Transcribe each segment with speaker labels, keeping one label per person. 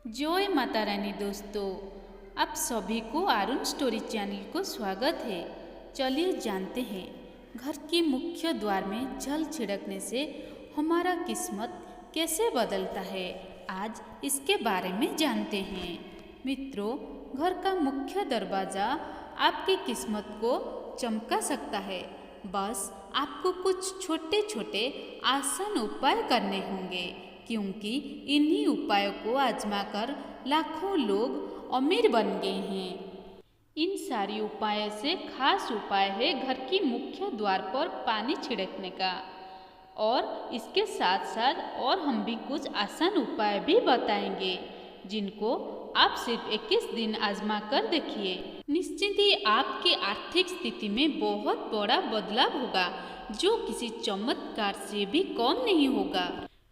Speaker 1: जय माता रानी दोस्तों, आप सभी को अरुण स्टोरी चैनल को स्वागत है। चलिए जानते हैं घर के मुख्य द्वार में जल छिड़कने से हमारा किस्मत कैसे बदलता है। आज इसके बारे में जानते हैं। मित्रों, घर का मुख्य दरवाज़ा आपकी किस्मत को चमका सकता है। बस आपको कुछ छोटे छोटे आसान उपाय करने होंगे, क्योंकि इन्हीं उपायों को आजमाकर लाखों लोग अमीर बन गए हैं। इन सारी उपायों से खास उपाय है घर की मुख्य द्वार पर पानी छिड़कने का। और इसके साथ साथ और हम भी कुछ आसान उपाय भी बताएंगे, जिनको आप सिर्फ 21 दिन आजमा कर देखिए। निश्चित ही आपकी आर्थिक स्थिति में बहुत बड़ा बदलाव होगा, जो किसी चमत्कार से भी कम नहीं होगा।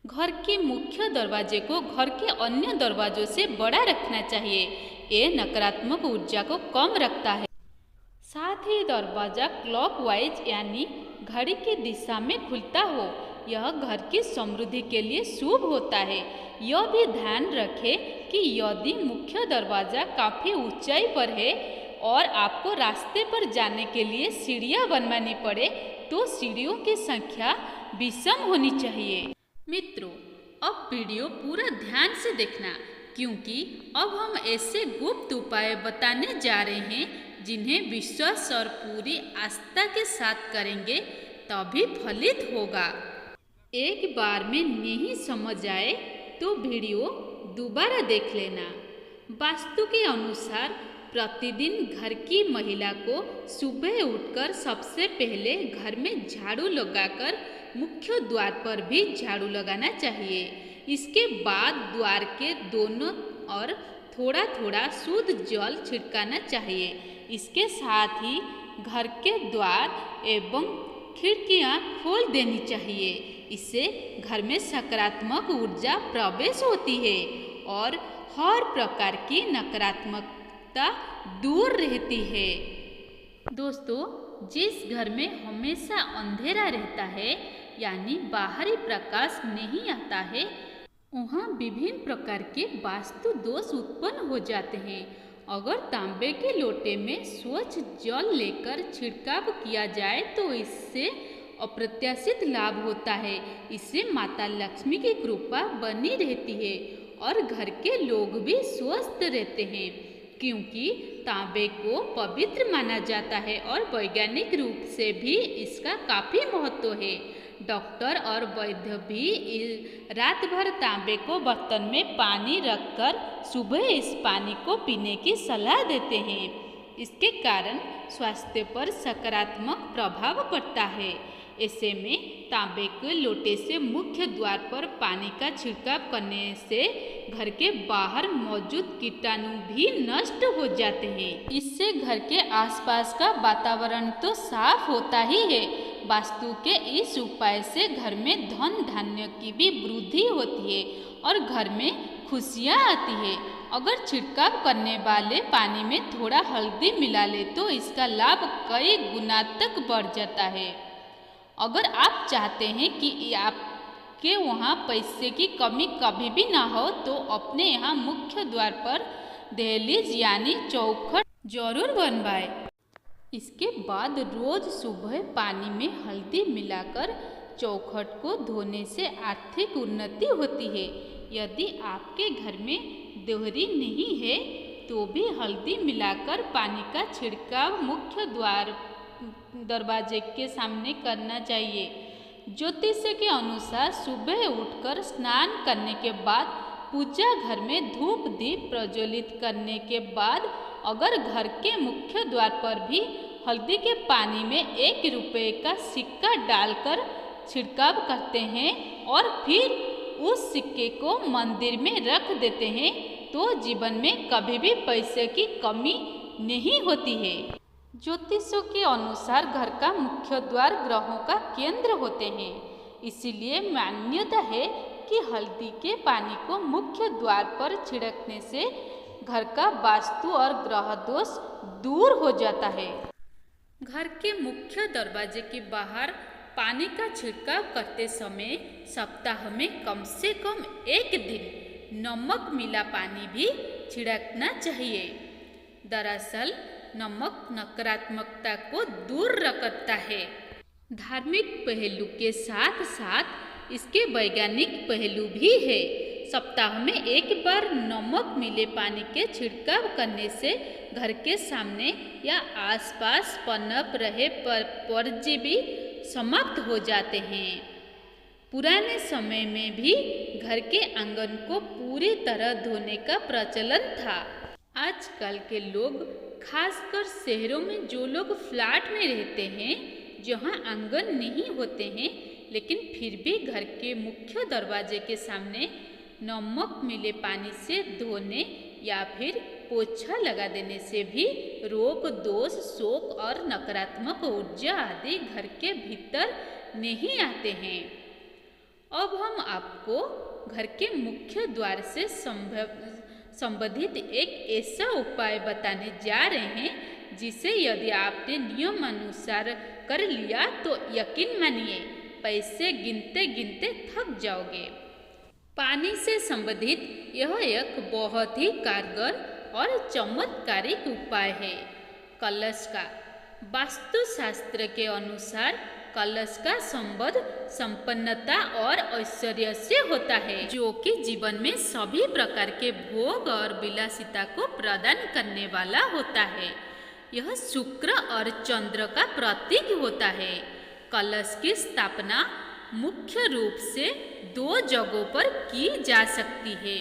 Speaker 1: घर के मुख्य दरवाजे को घर के अन्य दरवाजों से बड़ा रखना चाहिए। ये नकारात्मक ऊर्जा को कम रखता है। साथ ही दरवाजा क्लॉकवाइज यानी घड़ी की दिशा में खुलता हो, यह घर की समृद्धि के लिए शुभ होता है। यह भी ध्यान रखें कि यदि मुख्य दरवाजा काफ़ी ऊंचाई पर है और आपको रास्ते पर जाने के लिए सीढ़ियाँ बनवानी पड़े, तो सीढ़ियों की संख्या विषम होनी चाहिए। मित्रों, अब वीडियो पूरा ध्यान से देखना, क्योंकि अब हम ऐसे गुप्त उपाय बताने जा रहे हैं जिन्हें विश्वास और पूरी आस्था के साथ करेंगे तभी फलित होगा। एक बार में नहीं समझ आए तो वीडियो दोबारा देख लेना। वास्तु के अनुसार प्रतिदिन घर की महिला को सुबह उठकर सबसे पहले घर में झाड़ू लगाकर मुख्य द्वार पर भी झाड़ू लगाना चाहिए। इसके बाद द्वार के दोनों ओर थोड़ा थोड़ा शुद्ध जल छिड़काना चाहिए। इसके साथ ही घर के द्वार एवं खिड़कियां खोल देनी चाहिए। इससे घर में सकारात्मक ऊर्जा प्रवेश होती है और हर प्रकार की नकारात्मकता दूर रहती है। दोस्तों, जिस घर में हमेशा अंधेरा रहता है यानी बाहरी प्रकाश नहीं आता है, वहाँ विभिन्न प्रकार के वास्तु दोष उत्पन्न हो जाते हैं। अगर तांबे के लोटे में स्वच्छ जल लेकर छिड़काव किया जाए तो इससे अप्रत्याशित लाभ होता है। इससे माता लक्ष्मी की कृपा बनी रहती है और घर के लोग भी स्वस्थ रहते हैं, क्योंकि तांबे को पवित्र माना जाता है और वैज्ञानिक रूप से भी इसका काफ़ी महत्व है। डॉक्टर और वैद्य भी रात भर तांबे को बर्तन में पानी रखकर सुबह इस पानी को पीने की सलाह देते हैं। इसके कारण स्वास्थ्य पर सकारात्मक प्रभाव पड़ता है। ऐसे में तांबे के लोटे से मुख्य द्वार पर पानी का छिड़काव करने से घर के बाहर मौजूद कीटाणु भी नष्ट हो जाते हैं। इससे घर के आसपास का वातावरण तो साफ होता ही है, वास्तु के इस उपाय से घर में धन धान्य की भी वृद्धि होती है और घर में खुशियाँ आती है। अगर छिड़काव करने वाले पानी में थोड़ा हल्दी मिला ले तो इसका लाभ कई गुना तक बढ़ जाता है। अगर आप चाहते हैं कि आपके वहाँ पैसे की कमी कभी भी ना हो, तो अपने यहाँ मुख्य द्वार पर दहलीज यानी चौखट जरूर बनवाएं। इसके बाद रोज सुबह पानी में हल्दी मिलाकर चौखट को धोने से आर्थिक उन्नति होती है। यदि आपके घर में देहरी नहीं है तो भी हल्दी मिलाकर पानी का छिड़काव मुख्य दरवाजे के सामने करना चाहिए। ज्योतिष के अनुसार सुबह उठकर स्नान करने के बाद पूजा घर में धूप दीप प्रज्वलित करने के बाद अगर घर के मुख्य द्वार पर भी हल्दी के पानी में 1 रुपये का सिक्का डालकर छिड़काव करते हैं और फिर उस सिक्के को मंदिर में रख देते हैं, तो जीवन में कभी भी पैसे की कमी नहीं होती है। ज्योतिषों के अनुसार घर का मुख्य द्वार ग्रहों का केंद्र होते हैं, इसीलिए मान्यता है कि हल्दी के पानी को मुख्य द्वार पर छिड़कने से घर का वास्तु और ग्रह दोष दूर हो जाता है। घर के मुख्य दरवाजे के बाहर पानी का छिड़काव करते समय सप्ताह में कम से कम 1 दिन नमक मिला पानी भी छिड़कना चाहिए। दरअसल नमक नकारात्मकता को दूर रखता है। धार्मिक पहलू के साथ साथ इसके वैज्ञानिक पहलू भी है। सप्ताह में एक बार नमक मिले पानी के छिड़काव करने से घर के सामने या आसपास पनप रहे परजीवी समाप्त हो जाते हैं। पुराने समय में भी घर के आंगन को पूरी तरह धोने का प्रचलन था। आजकल के लोग, खासकर शहरों में जो लोग फ्लैट में रहते हैं जहां आंगन नहीं होते हैं, लेकिन फिर भी घर के मुख्य दरवाजे के सामने नमक मिले पानी से धोने या फिर पोछा लगा देने से भी रोग, दोष, शोक और नकारात्मक ऊर्जा आदि घर के भीतर नहीं आते हैं। अब हम आपको घर के मुख्य द्वार से संबंधित एक ऐसा उपाय बताने जा रहे हैं जिसे यदि आपने नियम अनुसार कर लिया तो यकीन मानिए पैसे गिनते गिनते थक जाओगे। पानी से संबंधित यह एक बहुत ही कारगर और चमत्कारिक उपाय है। कलश का वास्तुशास्त्र के अनुसार कलश का संबंध संपन्नता और ऐश्वर्य से होता है, जो कि जीवन में सभी प्रकार के भोग और विलासिता को प्रदान करने वाला होता है। यह शुक्र और चंद्र का प्रतीक होता है। कलश की स्थापना मुख्य रूप से 2 जगहों पर की जा सकती है।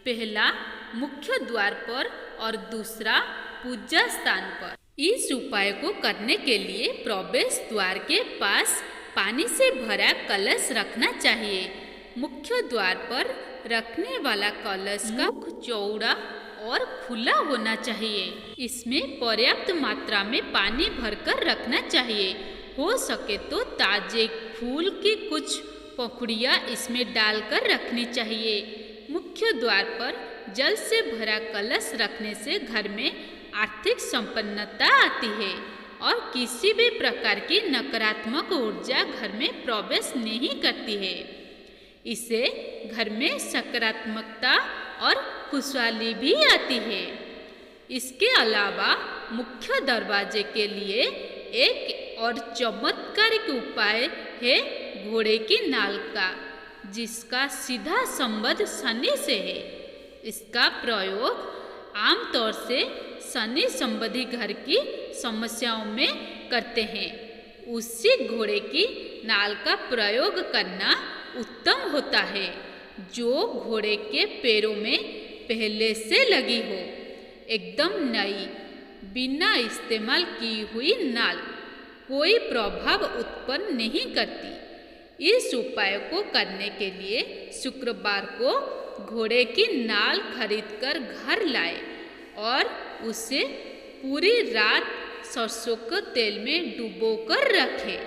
Speaker 1: पहला मुख्य द्वार पर और दूसरा पूजा स्थान पर। इस उपाय को करने के लिए प्रवेश द्वार के पास पानी से भरा कलश रखना चाहिए। मुख्य द्वार पर रखने वाला कलश का मुख चौड़ा और खुला होना चाहिए। इसमें पर्याप्त मात्रा में पानी भरकर रखना चाहिए। हो सके तो ताजे फूल की कुछ पंखुड़ियाँ इसमें डालकर रखनी चाहिए। मुख्य द्वार पर जल से भरा कलश रखने से घर में आर्थिक संपन्नता आती है और किसी भी प्रकार की नकारात्मक ऊर्जा घर में प्रवेश नहीं करती है। इससे घर में सकारात्मकता और खुशहाली भी आती है। इसके अलावा मुख्य दरवाजे के लिए एक और चमत्कारिक उपाय है घोड़े की नाल का, जिसका सीधा संबंध शनि से है। इसका प्रयोग आमतौर से शनि संबंधी घर की समस्याओं में करते हैं। उसी घोड़े की नाल का प्रयोग करना उत्तम होता है जो घोड़े के पैरों में पहले से लगी हो। एकदम नई, बिना इस्तेमाल की हुई नाल कोई प्रभाव उत्पन्न नहीं करती। इस उपाय को करने के लिए शुक्रवार को घोड़े की नाल खरीदकर घर लाए और उसे पूरी रात सरसों के तेल में डुबोकर रखें।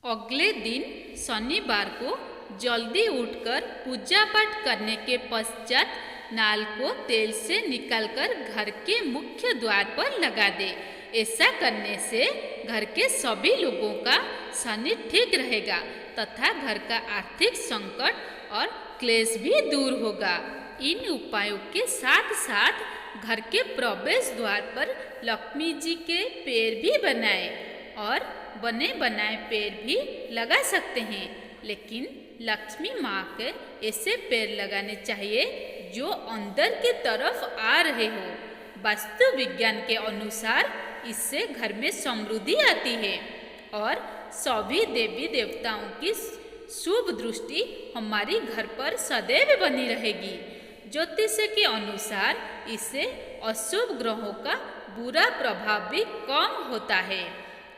Speaker 1: अगले दिन शनिवार को जल्दी उठकर पूजा पाठ करने के पश्चात नाल को तेल से निकालकर घर के मुख्य द्वार पर लगा दे। ऐसा करने से घर के सभी लोगों का शनि ठीक रहेगा तथा घर का आर्थिक संकट और क्लेश भी दूर होगा। इन उपायों के साथ साथ घर के प्रवेश द्वार पर लक्ष्मी जी के पैर भी बनाए और बने बनाए पैर भी लगा सकते हैं, लेकिन लक्ष्मी माँ के ऐसे पैर लगाने चाहिए जो अंदर की तरफ आ रहे हो। वास्तु विज्ञान के अनुसार इससे घर में समृद्धि आती है और सभी देवी देवताओं की शुभ दृष्टि हमारी घर पर सदैव बनी रहेगी। ज्योतिष के अनुसार इससे अशुभ ग्रहों का बुरा प्रभाव भी कम होता है।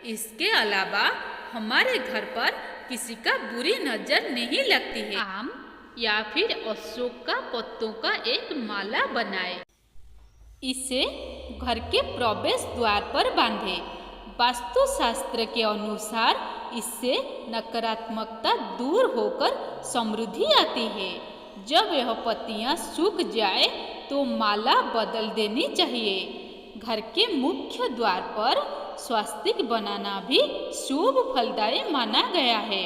Speaker 1: इसके अलावा हमारे घर पर किसी का बुरी नजर नहीं लगती है। आम या फिर अशोक का पत्तों का एक माला बनाए, इसे घर के प्रवेश द्वार पर बांधे। वास्तुशास्त्र के अनुसार इससे नकारात्मकता दूर होकर समृद्धि आती है। जब यह पत्तियां सूख जाए तो माला बदल देनी चाहिए। घर के मुख्य द्वार पर स्वास्तिक बनाना भी शुभ फलदायी माना गया है।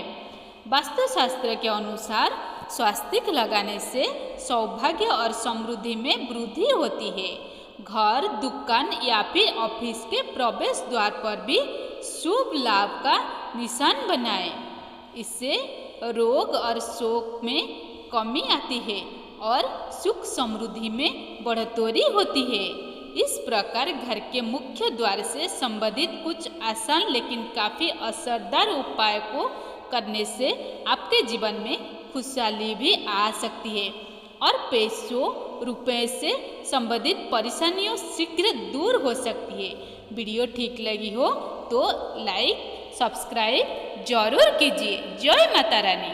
Speaker 1: वास्तुशास्त्र के अनुसार स्वास्तिक लगाने से सौभाग्य और समृद्धि में वृद्धि होती है। घर, दुकान या फिर ऑफिस के प्रवेश द्वार पर भी शुभ लाभ का निशान बनाएं। इससे रोग और शोक में कमी आती है और सुख समृद्धि में बढ़ोतरी होती है। इस प्रकार घर के मुख्य द्वार से संबंधित कुछ आसान लेकिन काफ़ी असरदार उपाय को करने से आपके जीवन में खुशहाली भी आ सकती है और पैसों रुपए से संबंधित परेशानियों शीघ्र दूर हो सकती है। वीडियो ठीक लगी हो तो लाइक सब्सक्राइब जरूर कीजिए। जय माता रानी।